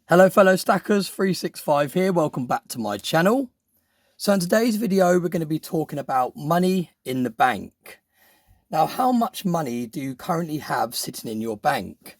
Hello fellow stackers, 365 here, welcome back to my channel. So in today's video we're going to be talking about money in the bank. Now, how much money do you currently have sitting in your bank?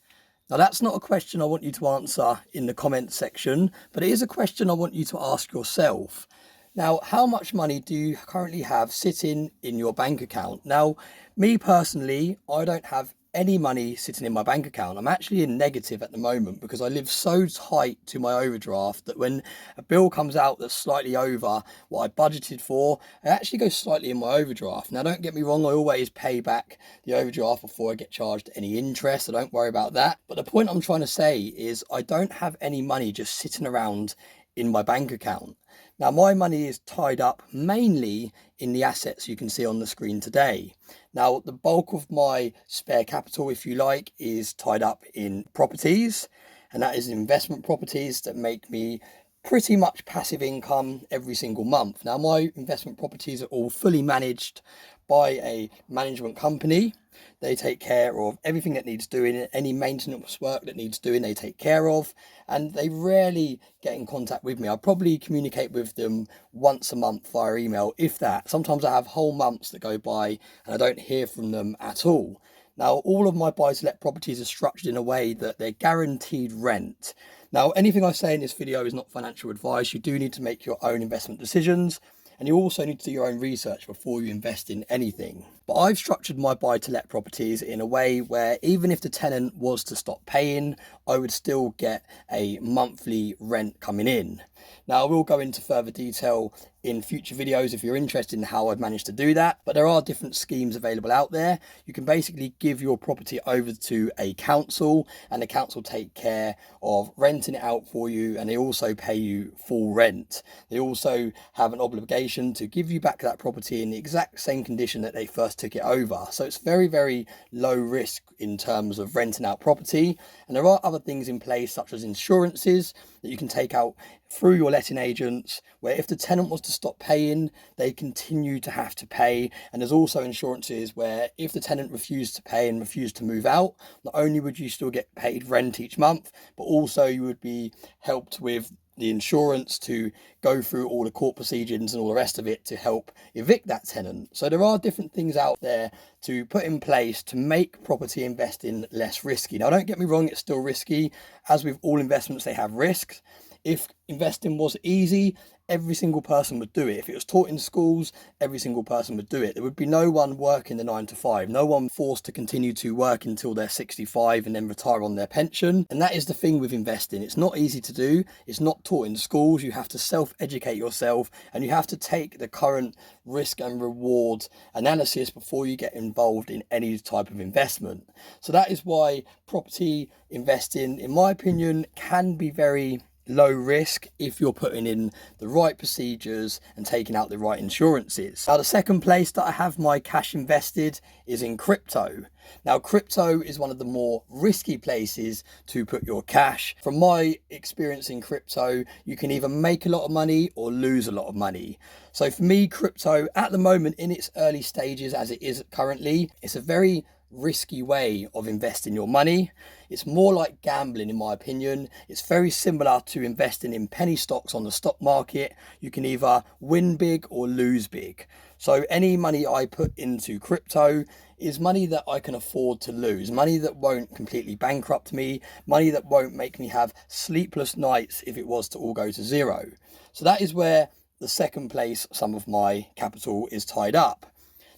Now that's not a question I want you to answer in the comment section, but it is a question I want you to ask yourself. Now, how much money do you currently have sitting in your bank account? Now, me personally, I don't have any money sitting in my bank account. I'm actually in negative at the moment because I live so tight to my overdraft that when a bill comes out that's slightly over what I budgeted for, I actually go slightly in my overdraft. Now, don't get me wrong, I always pay back the overdraft before I get charged any interest, so don't worry about that. But the point I'm trying to say is I don't have any money just sitting around in my bank account. Now, my money is tied up mainly in the assets you can see on the screen today. Now, the bulk of my spare capital, if you like, is tied up in properties, and that is investment properties that make me pretty much passive income every single month. Now, my investment properties are all fully managed by a management company. They take care of everything that needs doing, any maintenance work that needs doing, they take care of, and they rarely get in contact with me. I probably communicate with them once a month via email, if that. Sometimes I have whole months that go by and I don't hear from them at all. Now, all of my buy-to-let properties are structured in a way that they're guaranteed rent. Now, anything I say in this video is not financial advice. You do need to make your own investment decisions, and you also need to do your own research before you invest in anything. But I've structured my buy-to-let properties in a way where even if the tenant was to stop paying, I would still get a monthly rent coming in. Now, I will go into further detail in future videos if you're interested in how I've managed to do that, but there are different schemes available out there. You can basically give your property over to a council, and the council take care of renting it out for you, and they also pay you full rent. They also have an obligation to give you back that property in the exact same condition that they first took it over. So it's very, very low risk in terms of renting out property. And there are other things in place, such as insurances that you can take out through your letting agents, where if the tenant was to stop paying, they continue to have to pay. And there's also insurances where if the tenant refused to pay and refused to move out, not only would you still get paid rent each month, but also you would be helped with the insurance to go through all the court procedures and all the rest of it to help evict that tenant. So there are different things out there to put in place to make property investing less risky. Now, don't get me wrong, it's still risky. As with all investments, they have risks. If investing was easy, every single person would do it. If it was taught in schools, every single person would do it. There would be no one working the 9 to 5, no one forced to continue to work until they're 65 and then retire on their pension. And that is the thing with investing. It's not easy to do. It's not taught in schools. You have to self-educate yourself, and you have to take the current risk and reward analysis before you get involved in any type of investment. So that is why property investing, in my opinion, can be very low risk if you're putting in the right procedures and taking out the right insurances. Now, the second place that I have my cash invested is in crypto. Now, crypto is one of the more risky places to put your cash. From my experience in crypto, you can either make a lot of money or lose a lot of money. So for me, crypto at the moment, in its early stages as it is currently, it's a very risky way of investing your money. It's more like gambling, in my opinion. It's very similar to investing in penny stocks on the stock market. You can either win big or lose big. So any money I put into crypto is money that I can afford to lose, money that won't completely bankrupt me, money that won't make me have sleepless nights if it was to all go to zero. So that is where the second place some of my capital is tied up.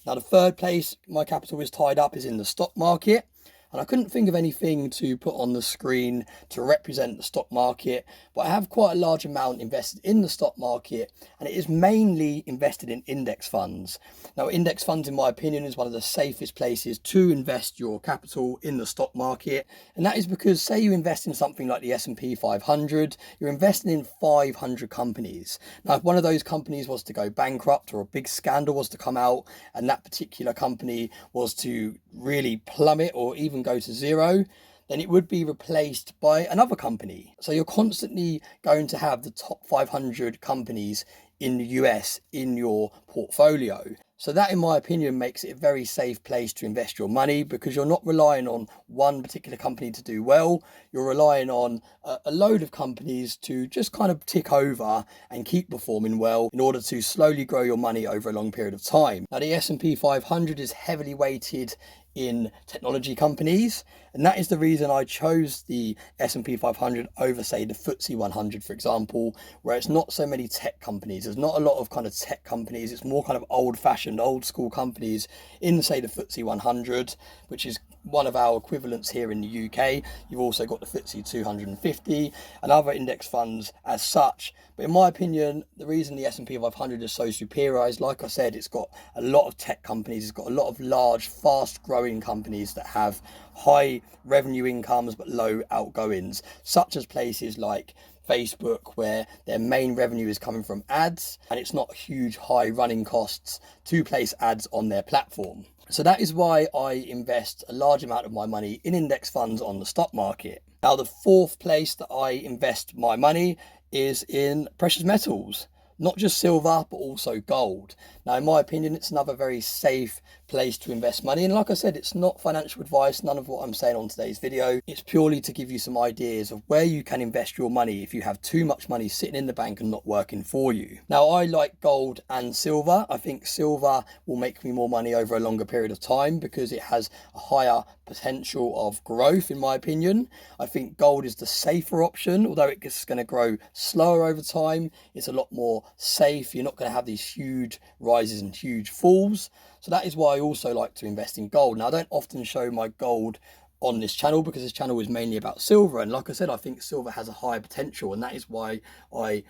Now, the third place my capital is tied up is in the stock market. And I couldn't think of anything to put on the screen to represent the stock market, but I have quite a large amount invested in the stock market, and it is mainly invested in index funds. Now, index funds, in my opinion, is one of the safest places to invest your capital in the stock market. And that is because, say you invest in something like the S&P 500, you're investing in 500 companies. Now, if one of those companies was to go bankrupt or a big scandal was to come out and that particular company was to really plummet or even go to zero, then it would be replaced by another company. So you're constantly going to have the top 500 companies in the US in your portfolio. So that, in my opinion, makes it a very safe place to invest your money, because you're not relying on one particular company to do well. You're relying on a load of companies to just kind of tick over and keep performing well in order to slowly grow your money over a long period of time. Now, the S&P 500 is heavily weighted in technology companies, and that is the reason I chose the S&P 500 over, say, the FTSE 100, for example, where it's not so many tech companies. There's not a lot of kind of tech companies. It's more kind of old-fashioned, old-school companies in, say, the FTSE 100, which is one of our equivalents here in the UK. You've also got the FTSE 250 and other index funds as such. But in my opinion, the reason the S&P 500 is so superior is, like I said, it's got a lot of tech companies. It's got a lot of large, fast-growing companies that have high revenue incomes but low outgoings, such as places like Facebook, where their main revenue is coming from ads, and it's not huge high running costs to place ads on their platform. So that is why I invest a large amount of my money in index funds on the stock market. Now, the fourth place that I invest my money is in precious metals. Not just silver, but also gold. Now, in my opinion, it's another very safe place to invest money. And like I said, it's not financial advice. None of what I'm saying on today's video. It's purely to give you some ideas of where you can invest your money if you have too much money sitting in the bank and not working for you. Now, I like gold and silver. I think silver will make me more money over a longer period of time because it has a higher potential of growth, in my opinion. I think gold is the safer option, although it's going to grow slower over time. It's a lot more safe. You're not going to have these huge rises and huge falls. So that is why I also like to invest in gold. Now, I don't often show my gold on this channel because this channel is mainly about silver. And like I said, I think silver has a higher potential, and that is why I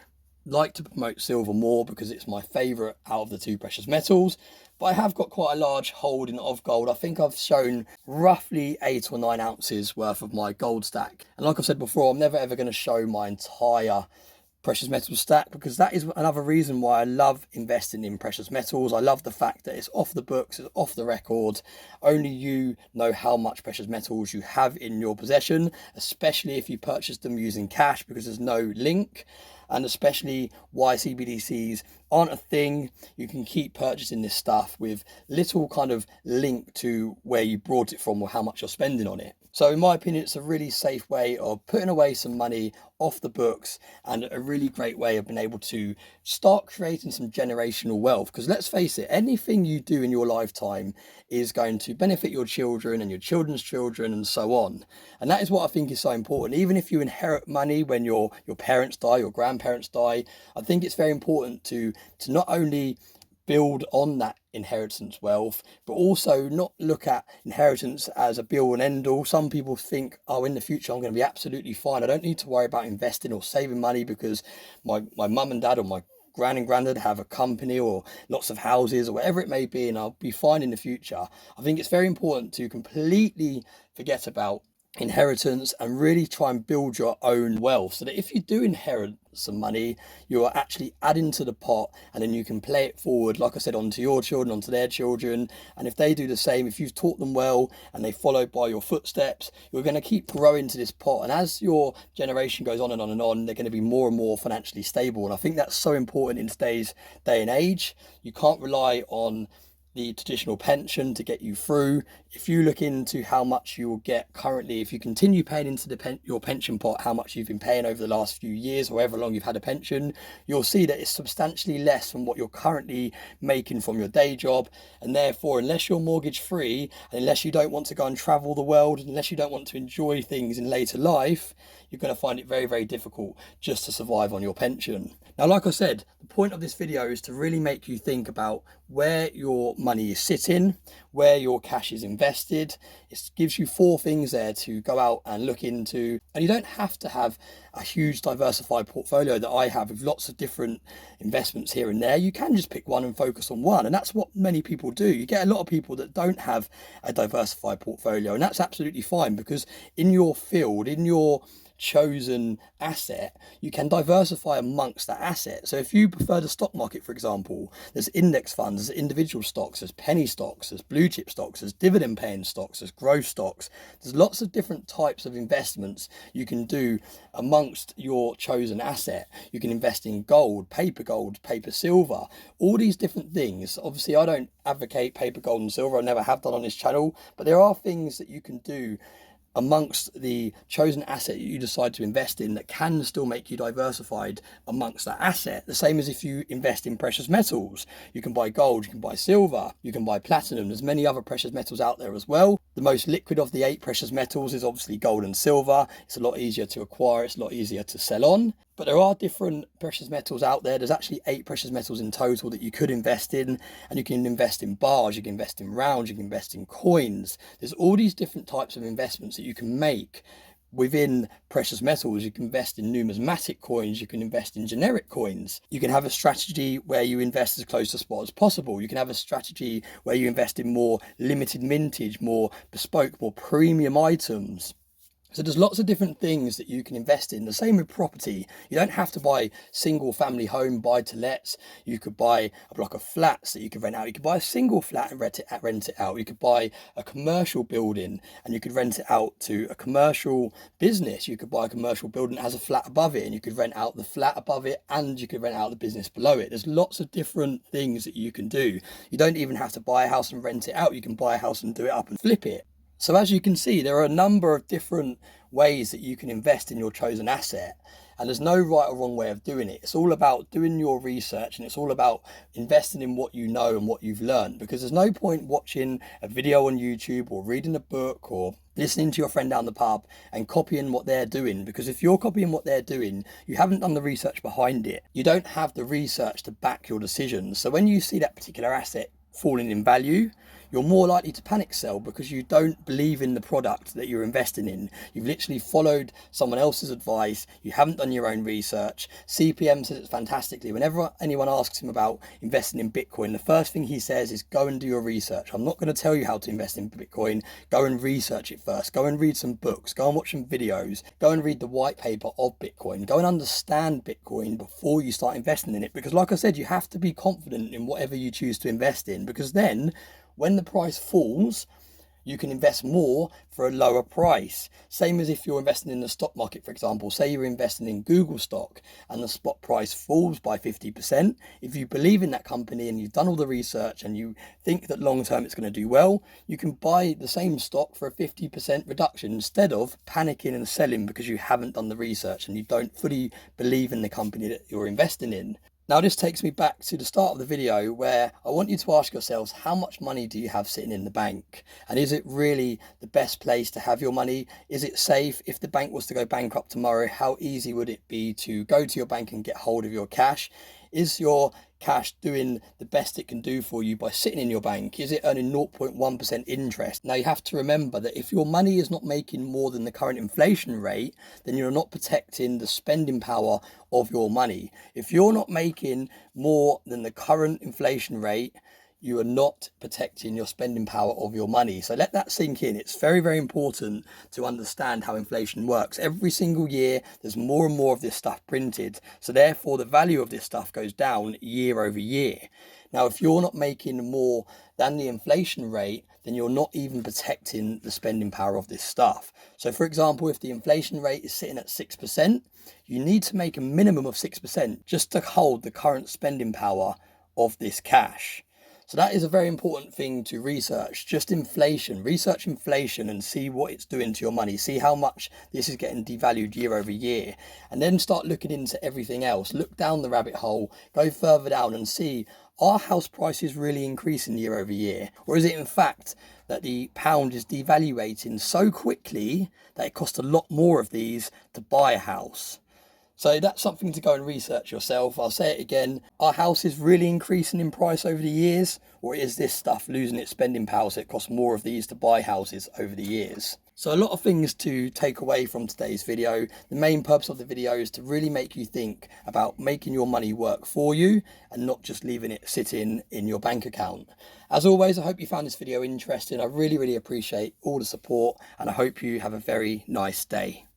like to promote silver more, because it's my favorite out of the two precious metals. But I have got quite a large holding of gold. I think I've shown roughly 8 or 9 ounces worth of my gold stack. And like I've said before, I'm never ever going to show my entire precious metals stack, because that is another reason why I love investing in precious metals. I love the fact that it's off the books, it's off the record. Only you know how much precious metals you have in your possession, especially if you purchase them using cash, because there's no link. And especially why CBDCs aren't a thing. You can keep purchasing this stuff with little kind of link to where you brought it from or how much you're spending on it. So in my opinion, it's a really safe way of putting away some money off the books, and a really great way of being able to start creating some generational wealth. Because let's face it, anything you do in your lifetime is going to benefit your children and your children's children and so on. And that is what I think is so important. Even if you inherit money when your parents die, your grandparents die, I think it's very important to not only build on that inheritance wealth, but also not look at inheritance as a be all and end all. Some people think, oh, in the future I'm going to be absolutely fine. I don't need to worry about investing or saving money because my mum and dad or my gran and granddad have a company or lots of houses or whatever it may be, and I'll be fine in the future. I think it's very important to completely forget about inheritance and really try and build your own wealth, so that if you do inherit some money, you are actually adding to the pot, and then you can play it forward, like I said, onto your children, onto their children. And if they do the same, if you've taught them well and they follow by your footsteps, you're going to keep growing to this pot. And as your generation goes on and on and on, they're going to be more and more financially stable. And I think that's so important in today's day and age. You can't rely on the traditional pension to get you through. If you look into how much you will get currently, if you continue paying into your pension pot, how much you've been paying over the last few years, however long you've had a pension, you'll see that it's substantially less than what you're currently making from your day job. And therefore, unless you're mortgage free, and unless you don't want to go and travel the world, unless you don't want to enjoy things in later life, you're going to find it very, very difficult just to survive on your pension. Now, like I said, the point of this video is to really make you think about where your money is sitting, where your cash is invested. It gives you 4 things there to go out and look into. And you don't have to have a huge diversified portfolio that I have with lots of different investments here and there. You can just pick one and focus on one. And that's what many people do. You get a lot of people that don't have a diversified portfolio, and that's absolutely fine, because in your field, in your chosen asset, you can diversify amongst that asset. So if you prefer the stock market, for example, there's index funds, there's individual stocks, there's penny stocks, there's blue chip stocks, there's dividend paying stocks, there's growth stocks. There's lots of different types of investments you can do amongst your chosen asset. You can invest in gold, paper silver, all these different things. Obviously, I don't advocate paper, gold and silver. I never have done on this channel, but there are things that you can do amongst the chosen asset that you decide to invest in that can still make you diversified amongst that asset. The same as if you invest in precious metals. You can buy gold, you can buy silver, you can buy platinum. There's many other precious metals out there as well. The most liquid of the 8 precious metals is obviously gold and silver. It's a lot easier to acquire, it's a lot easier to sell on. But there are different precious metals out there. There's actually 8 precious metals in total that you could invest in. And you can invest in bars, you can invest in rounds, you can invest in coins. There's all these different types of investments that you can make within precious metals. You can invest in numismatic coins, you can invest in generic coins. You can have a strategy where you invest as close to spot as possible. You can have a strategy where you invest in more limited mintage, more bespoke, more premium items. So there's lots of different things that you can invest in. The same with property. You don't have to buy single family home buy to lets. You could buy a block of flats that you could rent out. You could buy a single flat and rent it out. You could buy a commercial building and you could rent it out to a commercial business. You could buy a commercial building that has a flat above it and you could rent out the flat above it and you could rent out the business below it. There's lots of different things that you can do. You don't even have to buy a house and rent it out. You can buy a house and do it up and flip it. So as you can see, there are a number of different ways that you can invest in your chosen asset. And there's no right or wrong way of doing it. It's all about doing your research and it's all about investing in what you know and what you've learned. Because there's no point watching a video on YouTube or reading a book or listening to your friend down the pub and copying what they're doing. Because if you're copying what they're doing, you haven't done the research behind it. You don't have the research to back your decisions. So when you see that particular asset falling in value, you're more likely to panic sell because you don't believe in the product that you're investing in. You've literally followed someone else's advice. You haven't done your own research. CPM says it fantastically. Whenever anyone asks him about investing in Bitcoin, the first thing he says is go and do your research. I'm not going to tell you how to invest in Bitcoin. Go and research it first. Go and read some books. Go and watch some videos. Go and read the white paper of Bitcoin. Go and understand Bitcoin before you start investing in it. Because like I said, you have to be confident in whatever you choose to invest in, because then when the price falls, you can invest more for a lower price. Same as if you're investing in the stock market, for example. Say you're investing in Google stock and the spot price falls by 50%. If you believe in that company and you've done all the research and you think that long term it's going to do well, you can buy the same stock for a 50% reduction instead of panicking and selling because you haven't done the research and you don't fully believe in the company that you're investing in. Now this takes me back to the start of the video where I want you to ask yourselves, how much money do you have sitting in the bank? And is it really the best place to have your money? Is it safe? If the bank was to go bankrupt tomorrow, how easy would it be to go to your bank and get hold of your cash? Is your cash doing the best it can do for you by sitting in your bank? Is it earning 0.1% interest? Now you have to remember that if your money is not making more than the current inflation rate, then you're not protecting the spending power of your money. If you're not making more than the current inflation rate, you are not protecting your spending power of your money. So let that sink in. It's very, very important to understand how inflation works. Every single year, there's more and more of this stuff printed. So therefore, the value of this stuff goes down year over year. Now, if you're not making more than the inflation rate, then you're not even protecting the spending power of this stuff. So for example, if the inflation rate is sitting at 6%, you need to make a minimum of 6% just to hold the current spending power of this cash. So that is a very important thing to research. Just inflation, research inflation and see what it's doing to your money. See how much this is getting devalued year over year. And then start looking into everything else. Look down the rabbit hole, go further down and see, are house prices really increasing year over year? Or is it in fact that the pound is devaluating so quickly that it costs a lot more of these to buy a house? So that's something to go and research yourself. I'll say it again. Are houses really increasing in price over the years? Or is this stuff losing its spending power so it costs more of these to buy houses over the years? So a lot of things to take away from today's video. The main purpose of the video is to really make you think about making your money work for you and not just leaving it sitting in your bank account. As always, I hope you found this video interesting. I really, really appreciate all the support and I hope you have a very nice day.